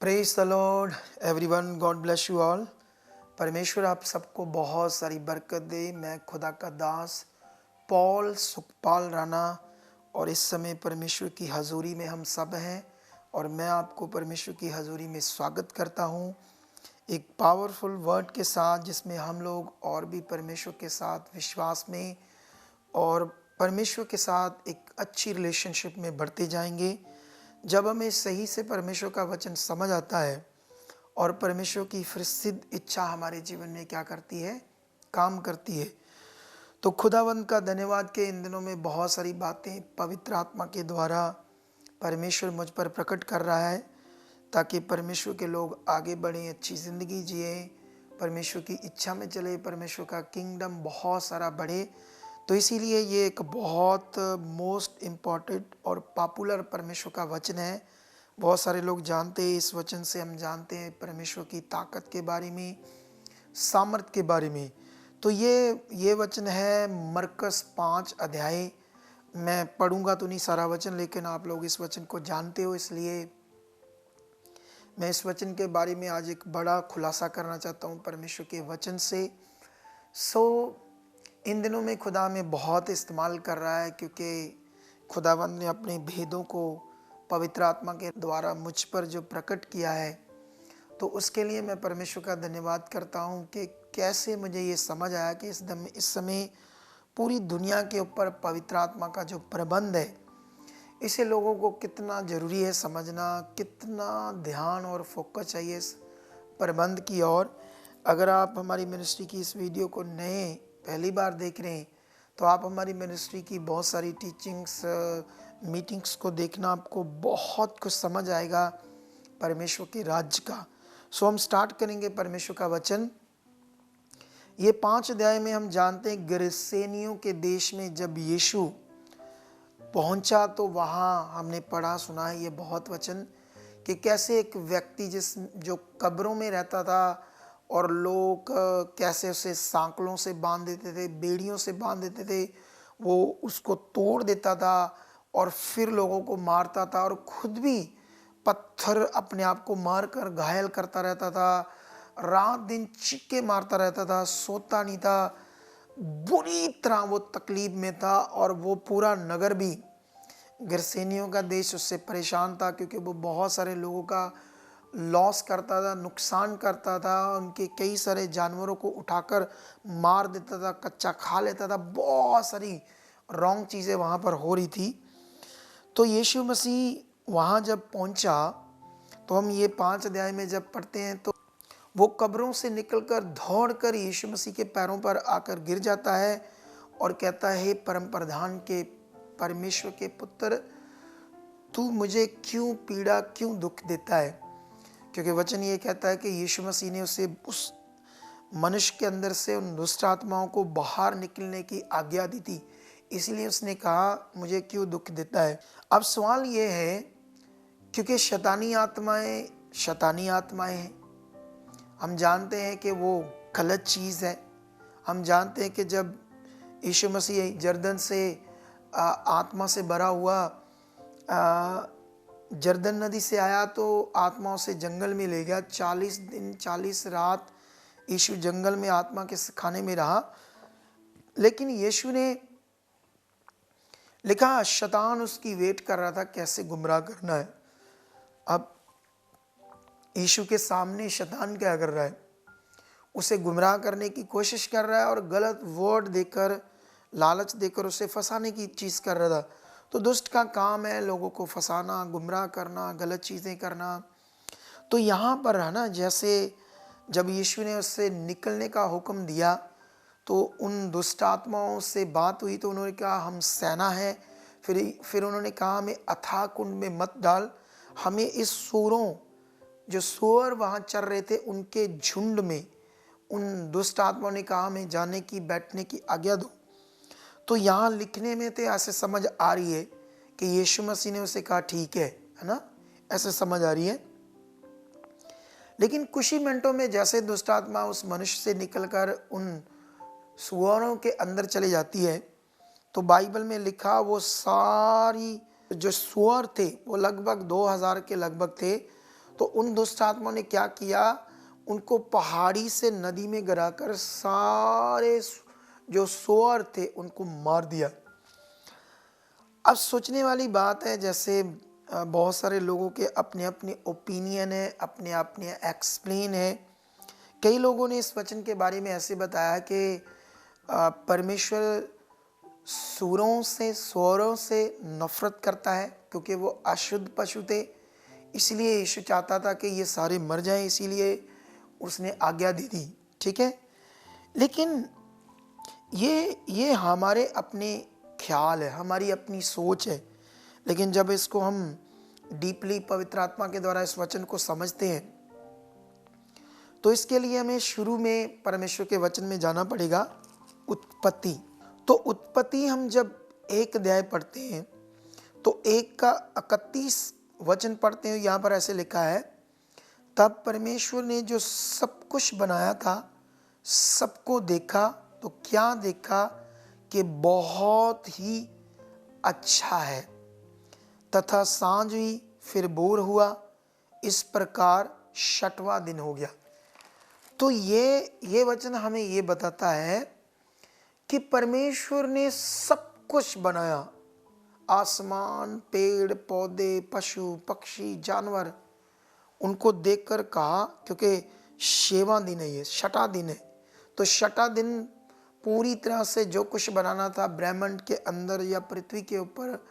Praise the Lord everyone, God bless you all. परमेश्वर आप सबको बहुत सारी बरकत दे। मैं खुदा का दास पॉल सुखपाल राणा और इस समय परमेश्वर की हजूरी में हम सब हैं और मैं आपको परमेश्वर की हजूरी में स्वागत करता हूं एक पावरफुल वर्ड के साथ, जिसमें हम लोग और भी परमेश्वर के साथ विश्वास में और परमेश्वर के साथ एक अच्छी रिलेशनशिप में बढ़ते जाएंगे। जब हमें सही से परमेश्वर का वचन समझ आता है और परमेश्वर की फिर सिद्ध इच्छा हमारे जीवन में क्या करती है, काम करती है, तो खुदावंद का धन्यवाद के इन दिनों में बहुत सारी बातें पवित्र आत्मा के द्वारा परमेश्वर मुझ पर प्रकट कर रहा है, ताकि परमेश्वर के लोग आगे बढ़ें, अच्छी ज़िंदगी जिए, परमेश्वर की इच्छा में चले, परमेश्वर का किंगडम बहुत सारा बढ़े। तो इसीलिए ये एक बहुत मोस्ट इम्पॉर्टेंट और पॉपुलर परमेश्वर का वचन है। बहुत सारे लोग जानते हैं, इस वचन से हम जानते हैं परमेश्वर की ताकत के बारे में, सामर्थ के बारे में। तो ये वचन है मरकस 5 अध्याय। मैं पढ़ूंगा तो नहीं सारा वचन, लेकिन आप लोग इस वचन को जानते हो, इसलिए मैं इस वचन के बारे में आज एक बड़ा खुलासा करना चाहता हूँ परमेश्वर के वचन से। इन दिनों में खुदा में बहुत इस्तेमाल कर रहा है, क्योंकि खुदावंद ने अपने भेदों को पवित्र आत्मा के द्वारा मुझ पर जो प्रकट किया है, तो उसके लिए मैं परमेश्वर का धन्यवाद करता हूँ कि कैसे मुझे ये समझ आया कि इस समय पूरी दुनिया के ऊपर पवित्र आत्मा का जो प्रबंध है, इसे लोगों को कितना ज़रूरी है समझना, कितना ध्यान और फोकस चाहिए इस प्रबंध की ओर। अगर आप हमारी मिनिस्ट्री की इस वीडियो को पहली बार देख रहे हैं, तो आप हमारी मिनिस्ट्री की बहुत सारी टीचिंग्स, मीटिंग्स को देखना, आपको बहुत कुछ समझ आएगा परमेश्वर के राज्य का। हम स्टार्ट करेंगे परमेश्वर का वचन। ये 5 अध्याय में हम जानते हैं गिरसेनियों के देश में जब यीशु पहुंचा, तो वहाँ हमने पढ़ा सुना है ये बहुत वचन कि कैसे एक व्यक्ति जो कब्रों में रहता था और लोग कैसे उसे सांकलों से बांध देते थे, बेड़ियों से बांध देते थे, वो उसको तोड़ देता था और फिर लोगों को मारता था और खुद भी पत्थर अपने आप को मारकर घायल करता रहता था, रात दिन चीखे मारता रहता था, सोता नहीं था, बुरी तरह वो तकलीफ में था। और वो पूरा नगर भी, गिरसेनियों का देश, उससे परेशान था, क्योंकि वो बहुत सारे लोगों का लॉस करता था, नुकसान करता था, उनके कई सारे जानवरों को उठाकर मार देता था, कच्चा खा लेता था, बहुत सारी रॉन्ग चीज़ें वहाँ पर हो रही थी। तो यीशु मसीह वहाँ जब पहुँचा, तो हम ये 5 अध्याय में जब पढ़ते हैं, तो वो कब्रों से निकलकर दौड़कर यीशु मसीह के पैरों पर आकर गिर जाता है और कहता है, परम प्रधान के परमेश्वर के पुत्र, तू मुझे क्यों पीड़ा, क्यों दुख देता है? क्योंकि वचन ये कहता है कि यीशु मसीह ने उसे, उस मनुष्य के अंदर से उन दुष्ट आत्माओं को बाहर निकलने की आज्ञा दी थी, इसलिए उसने कहा, मुझे क्यों दुख देता है? अब सवाल ये है, क्योंकि शैतानी आत्माएं हैं। हम जानते हैं कि वो गलत चीज़ है। हम जानते हैं कि जब यीशु मसीह जर्दन से आत्मा से भरा हुआ जर्दन नदी से आया, तो आत्माओं से जंगल में ले गया। 40 दिन 40 रात यीशु जंगल में आत्मा के खाने में रहा। लेकिन यीशु ने लिखा, शैतान उसकी वेट कर रहा था, कैसे गुमराह करना है। अब यीशु के सामने शैतान क्या कर रहा है? उसे गुमराह करने की कोशिश कर रहा है और गलत वर्ड देकर, लालच देकर उसे फंसाने की चीज़ कर रहा था। तो दुष्ट का काम है लोगों को फंसाना, गुमराह करना, गलत चीज़ें करना। तो यहाँ पर है ना, जैसे जब यीशु ने उससे निकलने का हुक्म दिया, तो उन दुष्ट आत्माओं से बात हुई, तो उन्होंने कहा, हम सेना है। फिर उन्होंने कहा, हमें अथाह कुंड में मत डाल, हमें इस सूरों, जो सूअर वहाँ चर रहे थे, उनके झुंड में, उन दुष्ट आत्माओं ने कहा, हमें जाने की, बैठने की आज्ञा दो। तो यहाँ लिखने में तो ऐसे समझ आ रही है कि यीशु मसीह ने उसे कहा, ठीक है ना, ऐसे समझ आ रही है। लेकिन कुछ ही मिनटों में जैसे दुष्ट आत्मा उस मनुष्य से निकलकर उन सूअरों के अंदर चली जाती है, तो बाइबल में लिखा, वो सारी जो सूअर थे वो लगभग 2000 के लगभग थे, तो उन दुष्ट आत्माओं ने क्या किया, उनको पहाड़ी से नदी में गिराकर सारे जो सूअर थे उनको मार दिया। अब सोचने वाली बात है, जैसे बहुत सारे लोगों के अपने अपने ओपिनियन है, अपने अपने एक्सप्लेन है। कई लोगों ने इस वचन के बारे में ऐसे बताया कि परमेश्वर सूरों से सूअरों से नफरत करता है क्योंकि वो अशुद्ध पशु थे, इसलिए यीशु चाहता था कि ये सारे मर जाएं, इसीलिए उसने आज्ञा दे दी। ठीक है, लेकिन ये हमारे अपने ख्याल है, हमारी अपनी सोच है। लेकिन जब इसको हम डीपली पवित्र आत्मा के द्वारा इस वचन को समझते हैं, तो इसके लिए हमें शुरू में परमेश्वर के वचन में जाना पड़ेगा, उत्पत्ति। तो उत्पत्ति हम जब एक अध्याय पढ़ते हैं तो 1 का 31 वचन पढ़ते हैं, यहाँ पर ऐसे लिखा है, तब परमेश्वर ने जो सब कुछ बनाया था सबको देखा, तो क्या देखा कि बहुत ही अच्छा है, तथा सांझ हुई, फिर भोर हुआ, इस प्रकार 6वां दिन हो गया। तो ये वचन हमें ये बताता है कि परमेश्वर ने सब कुछ बनाया, आसमान, पेड़ पौधे, पशु पक्षी, जानवर, उनको देखकर कहा, क्योंकि 6वां दिन है, ये 6वां दिन है, तो 6वां दिन पूरी तरह से जो कुछ बनाना था ब्रह्मांड के अंदर या पृथ्वी के ऊपर,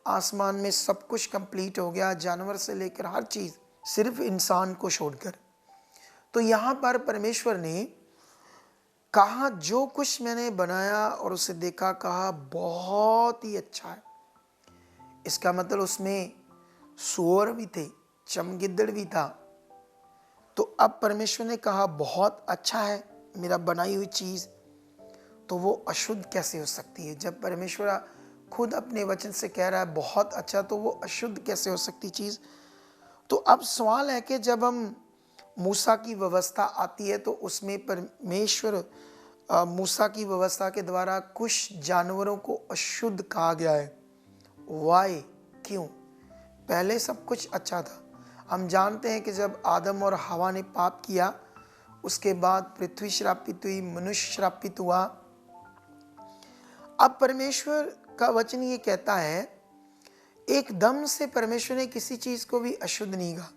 आसमान में, सब कुछ कंप्लीट हो गया, जानवर से लेकर हर चीज़, सिर्फ इंसान को छोड़कर। तो यहाँ पर परमेश्वर ने कहा, जो कुछ मैंने बनाया और उसे देखा, कहा बहुत ही अच्छा है। इसका मतलब उसमें सूअर भी थे, चमगिद्दड़ भी था। तो अब परमेश्वर ने कहा बहुत अच्छा है मेरा बनाई हुई चीज़, तो वो अशुद्ध कैसे हो सकती है? जब परमेश्वर खुद अपने वचन से कह रहा है बहुत अच्छा, तो वो अशुद्ध कैसे हो सकती चीज़? तो अब सवाल है कि जब हम मूसा की व्यवस्था आती है तो उसमें परमेश्वर मूसा की व्यवस्था के द्वारा कुछ जानवरों को अशुद्ध कहा गया है। वाई? क्यों? पहले सब कुछ अच्छा था। हम जानते हैं कि जब आदम और हवा ने पाप किया, उसके बाद पृथ्वी श्रापित हुई, मनुष्य श्रापित हुआ। अब परमेश्वर का वचन ये कहता है, एकदम से परमेश्वर ने किसी चीज़ को भी अशुद्ध नहीं कहा।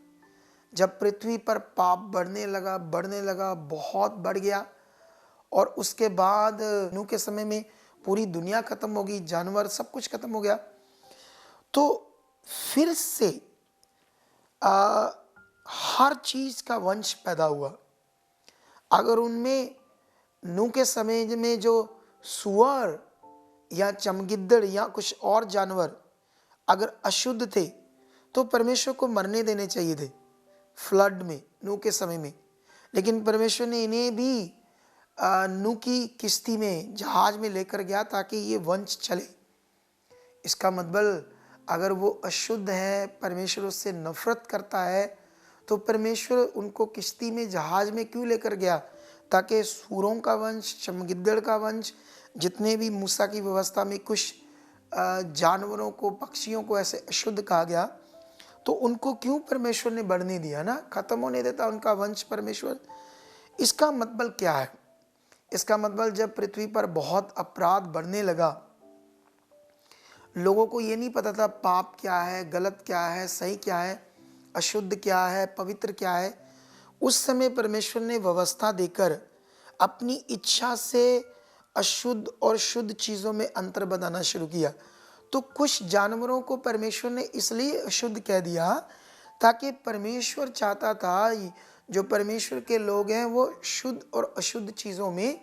जब पृथ्वी पर पाप बढ़ने लगा, बहुत बढ़ गया, और उसके बाद नूह के समय में पूरी दुनिया खत्म हो गई, जानवर सब कुछ खत्म हो गया, तो फिर से हर चीज़ का वंश पैदा हुआ। अगर उनमें नूह के समय में जो सूअर या चमगिद्दड़ या कुछ और जानवर अगर अशुद्ध थे तो परमेश्वर को मरने देने चाहिए थे फ्लड में, नूह के समय में। लेकिन परमेश्वर ने इन्हें भी नूह की किश्ती में, जहाज में लेकर गया ताकि ये वंश चले। इसका मतलब अगर वो अशुद्ध है, परमेश्वर उससे नफरत करता है, तो परमेश्वर उनको किश्ती में, जहाज में क्यों लेकर गया? ताकि सूरों का वंश, चमगिद्दड़ का वंश, जितने भी मूसा की व्यवस्था में कुछ जानवरों को, पक्षियों को ऐसे अशुद्ध कहा गया, तो उनको क्यों परमेश्वर ने बढ़ने दिया ना? खत्म होने देता उनका वंश परमेश्वर। इसका मतलब क्या है? इसका मतलब जब पृथ्वी पर बहुत अपराध बढ़ने लगा, लोगों को ये नहीं पता था पाप क्या है, गलत क्या है, सही क्या है, अशुद्ध क्या है, पवित्र क्या है, उस समय परमेश्वर ने व्यवस्था देकर अपनी इच्छा से अशुद्ध और शुद्ध चीज़ों में अंतर बताना शुरू किया। तो कुछ जानवरों को परमेश्वर ने इसलिए अशुद्ध कह दिया ताकि परमेश्वर चाहता था जो परमेश्वर के लोग हैं वो शुद्ध और अशुद्ध चीज़ों में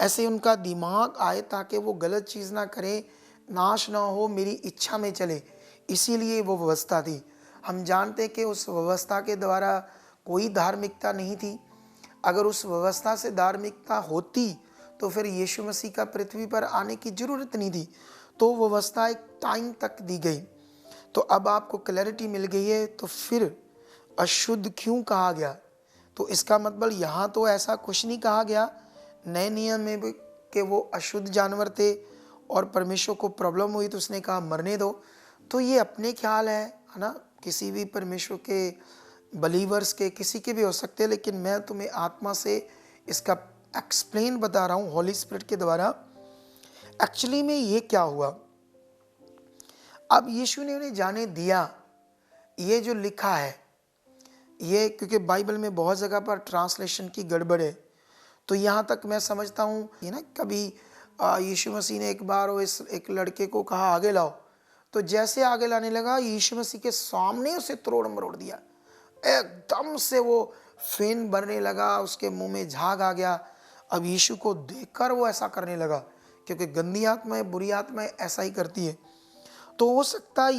ऐसे उनका दिमाग आए ताकि वो गलत चीज़ ना करें, नाश ना हो, मेरी इच्छा में चले। इसीलिए वो व्यवस्था थी। हम जानते कि उस व्यवस्था के द्वारा कोई धार्मिकता नहीं थी। अगर उस व्यवस्था से धार्मिकता होती तो फिर यीशु मसीह का पृथ्वी पर आने की ज़रूरत नहीं थी। तो व्यवस्था एक टाइम तक दी गई। तो अब आपको क्लैरिटी मिल गई है। तो फिर अशुद्ध क्यों कहा गया? तो इसका मतलब यहाँ तो ऐसा कुछ नहीं कहा गया नए नियम में भी कि वो अशुद्ध जानवर थे और परमेश्वर को प्रॉब्लम हुई तो उसने कहा मरने दो। तो ये अपने ख्याल है ना? किसी भी परमेश्वर के बलीवर्स के, किसी के भी हो सकते हैं, लेकिन मैं तुम्हें आत्मा से इसका एक्सप्लेन बता रहा हूँ होली स्पिरिट के द्वारा। एक्चुअली में ये क्या हुआ, अब यीशु ने उन्हें जाने दिया, ये जो लिखा है ये, क्योंकि बाइबल में बहुत जगह पर ट्रांसलेशन की गड़बड़ है, तो यहाँ तक मैं समझता हूँ ये ना, कभी यीशु मसीह ने एक बार वो इस एक लड़के को कहा आगे लाओ, तो जैसे आगे लाने लगा यीशु मसीह के सामने उसे तोड़ मरोड़ दिया, एकदम से वो फेन भरने लगा, उसके मुंह में झाग आ गया। अब यीशु को देखकर वो ऐसा करने लगा, क्योंकि गंदी आत्माएं, बुरी आत्माएं ऐसा ही करती है। तो हो सकता है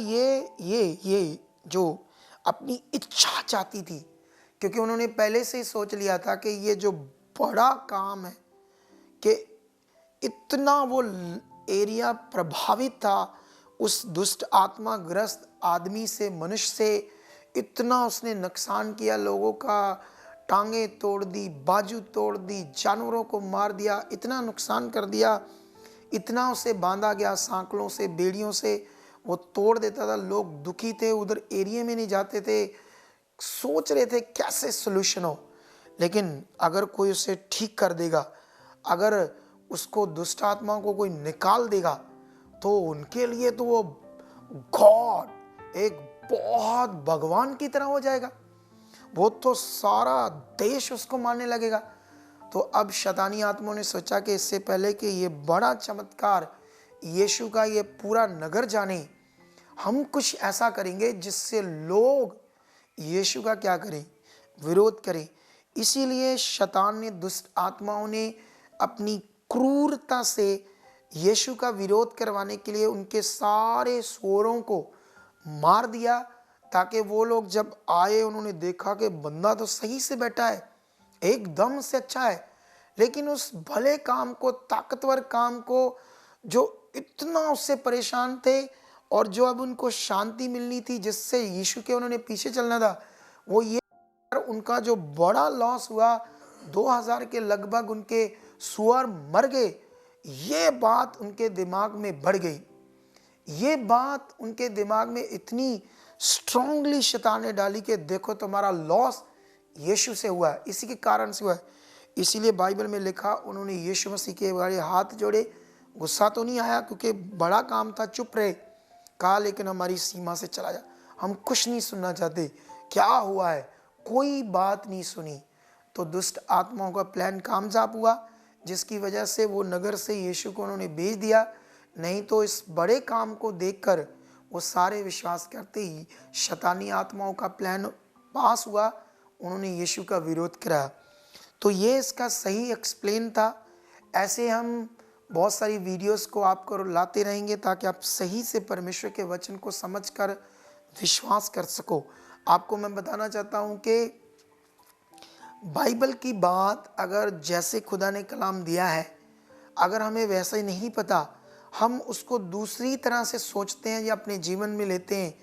ये जो अपनी इच्छा चाहती थी, क्योंकि उन्होंने पहले से ही सोच लिया था कि ये जो बड़ा काम है, कि इतना वो एरिया प्रभावित था उस दुष्ट आत्मा ग्रस्त आदमी से, मनुष्य से, इतना उसने नुकसान किया, लोगों का टांगे तोड़ दी, बाजू तोड़ दी, जानवरों को मार दिया, इतना नुकसान कर दिया, इतना उसे बांधा गया सांकलों से, बेड़ियों से, वो तोड़ देता था। लोग दुखी थे, उधर एरिया में नहीं जाते थे, सोच रहे थे कैसे सोल्यूशन हो। लेकिन अगर कोई उसे ठीक कर देगा, अगर उसको दुष्ट आत्माओं को कोई निकाल देगा, तो उनके लिए तो वो गॉड, एक बहुत भगवान की तरह हो जाएगा, वो तो सारा देश उसको मानने लगेगा। तो अब शैतानी आत्माओं ने सोचा कि इससे पहले कि ये बड़ा चमत्कार यीशु का ये पूरा नगर जाने, हम कुछ ऐसा करेंगे जिससे लोग यीशु का क्या करें, विरोध करें। इसीलिए शैतान ने, दुष्ट आत्माओं ने अपनी क्रूरता से यीशु का विरोध करवाने के लिए उनके सारे स्वरों को मार दिया, ताकि वो लोग जब आए उन्होंने देखा कि बंदा तो सही से बैठा है, एकदम से अच्छा है, लेकिन उस भले काम को, ताकतवर काम को, जो इतना उससे परेशान थे और जो अब उनको शांति मिलनी थी, जिससे यीशु के उन्होंने पीछे चलना था, वो ये उनका जो बड़ा लॉस हुआ, 2000 के लगभग उनके सुअर मर गए, ये बात उनके दिमाग में बढ़ गई। ये बात उनके दिमाग में इतनी स्ट्रांगली शैतान ने डाली कि देखो तुम्हारा लॉस यीशु से हुआ है, इसी के कारण से हुआ है। इसीलिए बाइबल में लिखा, उन्होंने यीशु मसीह के बारे हाथ जोड़े, गुस्सा तो नहीं आया क्योंकि बड़ा काम था, चुप रहे, कहा लेकिन हमारी सीमा से चला जा, हम कुछ नहीं सुनना चाहते, क्या हुआ है, कोई बात नहीं सुनी। तो दुष्ट आत्माओं का प्लान कामयाब हुआ, जिसकी वजह से वो नगर से यीशु को उन्होंने भेज दिया। नहीं तो इस बड़े काम को देखकर वो सारे विश्वास करते ही शैतानी आत्माओं का प्लान पास हुआ, उन्होंने यीशु का विरोध कराया। तो ये इसका सही एक्सप्लेन था। ऐसे हम बहुत सारी वीडियोस को आपको लाते रहेंगे ताकि आप सही से परमेश्वर के वचन को समझकर विश्वास कर सको। आपको मैं बताना चाहता हूँ कि बाइबल की बात अगर जैसे खुदा ने कलाम दिया है, अगर हमें वैसा ही नहीं पता, हम उसको दूसरी तरह से सोचते हैं या अपने जीवन में लेते हैं,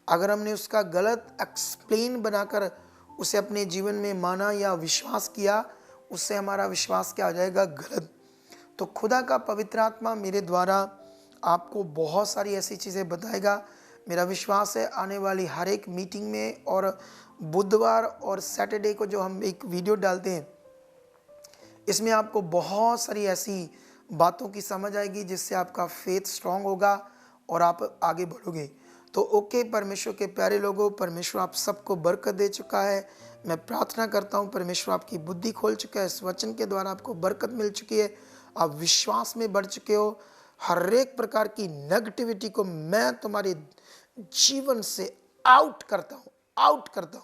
अगर हमने उसका गलत एक्सप्लेन बनाकर उसे अपने जीवन में माना या विश्वास किया, उससे हमारा विश्वास क्या हो जाएगा, गलत। तो खुदा का पवित्र आत्मा मेरे द्वारा आपको बहुत सारी ऐसी चीज़ें बताएगा। मेरा विश्वास है आने वाली हर एक मीटिंग में, और बुधवार और सैटरडे को जो हम एक वीडियो डालते हैं, इसमें आपको बहुत सारी ऐसी बातों की समझ आएगी जिससे आपका फेथ स्ट्रांग होगा और आप आगे बढ़ोगे। तो ओके परमेश्वर के प्यारे लोगों, परमेश्वर आप सबको बरकत दे चुका है। मैं प्रार्थना करता हूँ परमेश्वर आपकी बुद्धि खोल चुका है, इस वचन के द्वारा आपको बरकत मिल चुकी है, आप विश्वास में बढ़ चुके हो। हर एक प्रकार की नेगेटिविटी को मैं तुम्हारे जीवन से आउट करता हूँ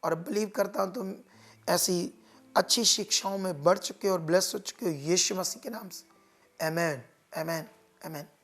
और बिलीव करता हूँ तुम ऐसी अच्छी शिक्षाओं में बढ़ चुके हो और ब्लेस हो चुके हो यीशु मसीह के नाम से। आमेन, आमेन, आमेन।